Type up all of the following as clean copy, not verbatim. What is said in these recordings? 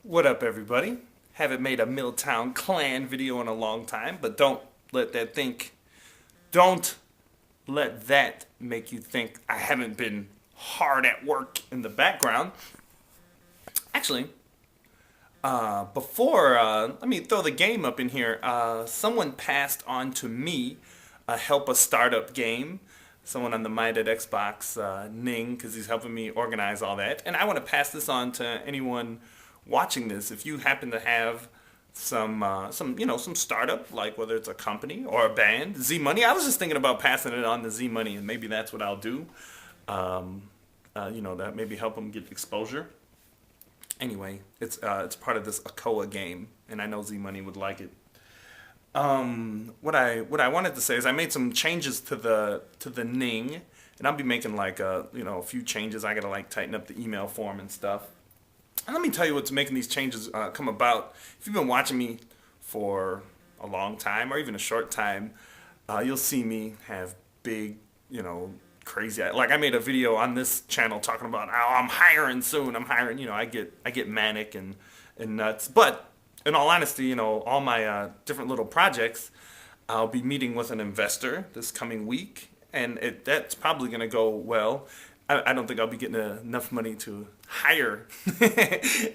What up, everybody? Haven't made a Milltown Clan video in a long time, but let that think. Don't let that make you think I haven't been hard at work in the background. Actually, before let me throw the game up in here. Someone passed on to me a help a startup game. Someone on the Minded Xbox, Ning, because he's helping me organize all that. And I want to pass this on to anyone watching this. If you happen to have some startup, like whether it's a company or a band, Z Money. I was just thinking about passing it on to Z Money, and maybe that's what I'll do. That maybe help them get exposure. Anyway, it's part of this Akoa game, and I know Z Money would like it. What I wanted to say is I made some changes to the Ning, and I'll be making like a few changes. I gotta like tighten up the email form and stuff. And let me tell you what's making these changes come about. If you've been watching me for a long time or even a short time, you'll see me have big, crazy. Like I made a video on this channel talking about how I'm hiring soon. I'm hiring. I get manic and nuts. But in all honesty, all my different little projects, I'll be meeting with an investor this coming week, and that's probably going to go well. I don't think I'll be getting enough money to hire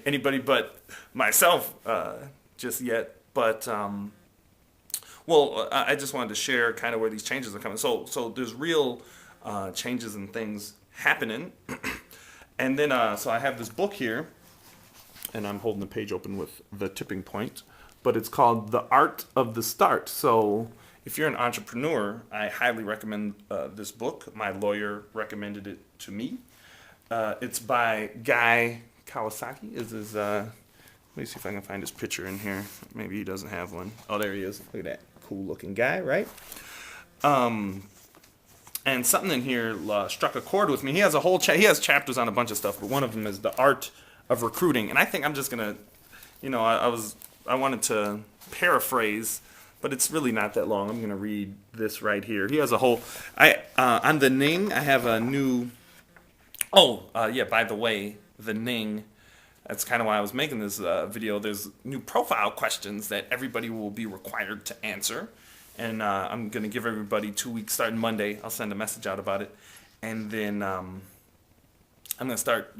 anybody but myself just yet. But I just wanted to share kind of where these changes are coming. So there's real changes and things happening, and then so I have this book here, and I'm holding the page open with the tipping point, but it's called The Art of the Start. So if you're an entrepreneur, I highly recommend this book. My lawyer recommended it to me. It's by Guy Kawasaki. Let me see if I can find his picture in here. Maybe he doesn't have one. Oh, there he is. Look at that cool looking guy, right? And something in here struck a chord with me. He has he has chapters on a bunch of stuff, but one of them is the art of recruiting. And I think I'm just gonna, I wanted to paraphrase, but it's really not that long. I'm gonna read this right here. He has a whole. On the Ning, I have a new. Yeah. By the way, the Ning. That's kind of why I was making this video. There's new profile questions that everybody will be required to answer. And I'm going to give everybody 2 weeks starting Monday. I'll send a message out about it. And then I'm going to start,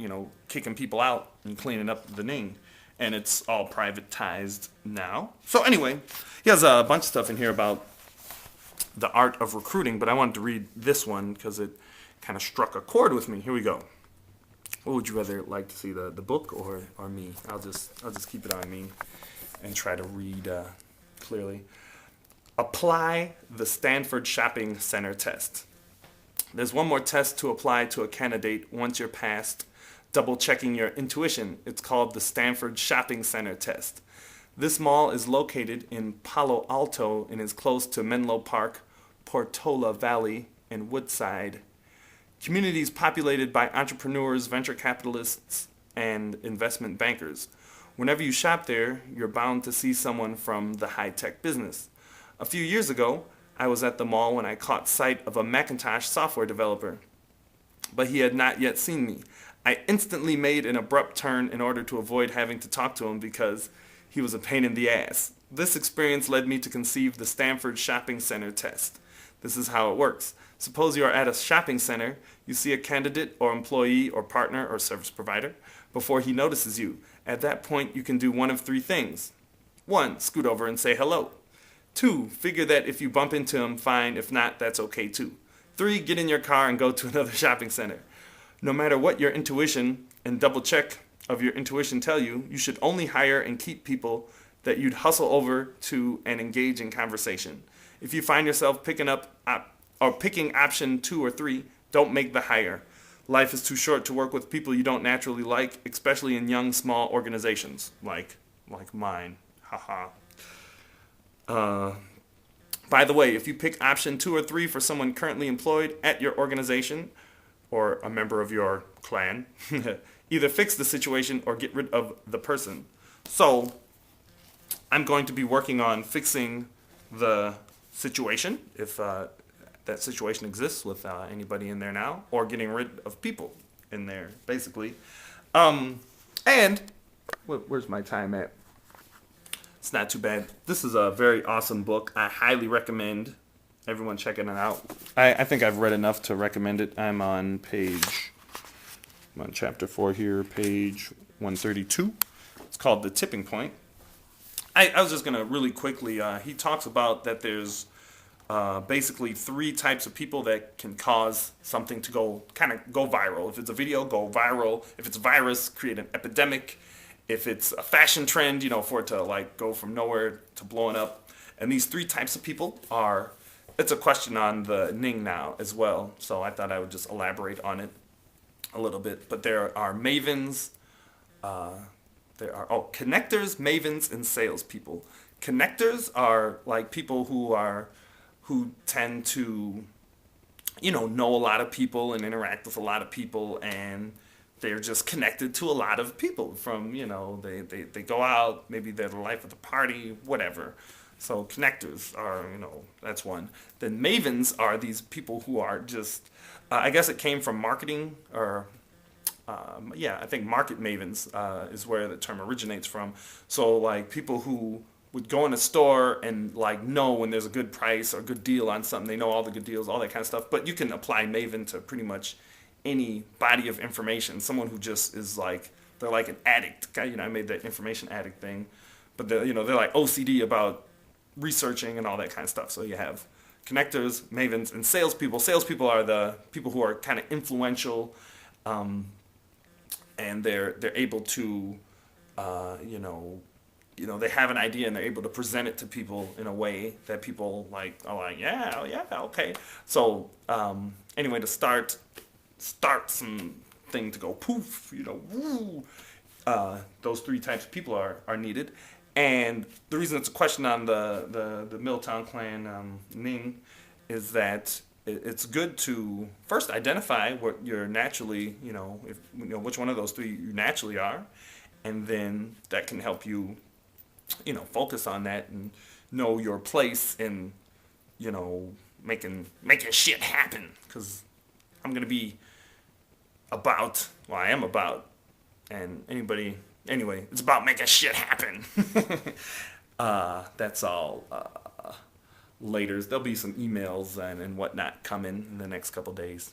kicking people out and cleaning up the Ning. And it's all privatized now. So anyway, he has a bunch of stuff in here about the art of recruiting. But I wanted to read this one because it kind of struck a chord with me. Here we go. What would you rather like to see, the book or me? I'll just keep it on me and try to read clearly. Apply the Stanford Shopping Center test. There's one more test to apply to a candidate once you're past double checking your intuition. It's called the Stanford Shopping Center test. This mall is located in Palo Alto and is close to Menlo Park, Portola Valley, and Woodside. Communities populated by entrepreneurs, venture capitalists, and investment bankers. Whenever you shop there, you're bound to see someone from the high-tech business. A few years ago, I was at the mall when I caught sight of a Macintosh software developer, but he had not yet seen me. I instantly made an abrupt turn in order to avoid having to talk to him because he was a pain in the ass. This experience led me to conceive the Stanford Shopping Center test. This is how it works. Suppose you are at a shopping center, you see a candidate or employee or partner or service provider before he notices you. At that point, you can do one of three things. 1. Scoot over and say hello. 2. Figure that if you bump into him, fine. If not, that's okay too. 3. Get in your car and go to another shopping center. No matter what your intuition and double check of your intuition tell you, you should only hire and keep people that you'd hustle over to and engage in conversation. If you find yourself picking option 2 or 3, don't make the hire. Life is too short to work with people you don't naturally like, especially in young, small organizations like mine. Haha. By the way, if you pick option 2 or 3 for someone currently employed at your organization or a member of your clan, either fix the situation or get rid of the person. So, I'm going to be working on fixing the situation, if that situation exists with anybody in there now, or getting rid of people in there, basically. And Where's my time at? It's not too bad. This is a very awesome book. I highly recommend everyone checking it out. I think I've read enough to recommend it. I'm on chapter 4 here, page 132. It's called The Tipping Point. I was just going to really quickly, he talks about that there's basically 3 types of people that can cause something to go viral. If it's a video, go viral. If it's a virus, create an epidemic. If it's a fashion trend, for it to like go from nowhere to blowing up. And these 3 types of people are, it's a question on the Ning now as well. So I thought I would just elaborate on it a little bit. But there are mavens, there are connectors, mavens, and salespeople. Connectors are like people who tend to, know a lot of people and interact with a lot of people, and they're just connected to a lot of people from, they go out, maybe they're the life of the party, whatever. So connectors are, that's one. Then mavens are these people who are just, I guess it came from marketing, or I think market mavens is where the term originates from. So like people who would go in a store and like know when there's a good price or good deal on something. They know all the good deals, all that kind of stuff. But you can apply maven to pretty much any body of information. Someone who just is like, they're like an addict. I made that information addict thing, but they're like OCD about researching and all that kind of stuff. So you have connectors, mavens, and salespeople. Salespeople are the people who are kind of influential, and they're able to, they have an idea and they're able to present it to people in a way that people are like, yeah, okay. So anyway, to start some thing to go poof, woo. Those 3 types of people are needed. And the reason it's a question on the MilTownKlan Ning is that it's good to first identify what you're naturally, which one of those 3 you naturally are, and then that can help you, focus on that and know your place in, making shit happen. Because I'm gonna be I am about, and anyway, it's about making shit happen. That's all. Later, there'll be some emails and whatnot coming in the next couple days.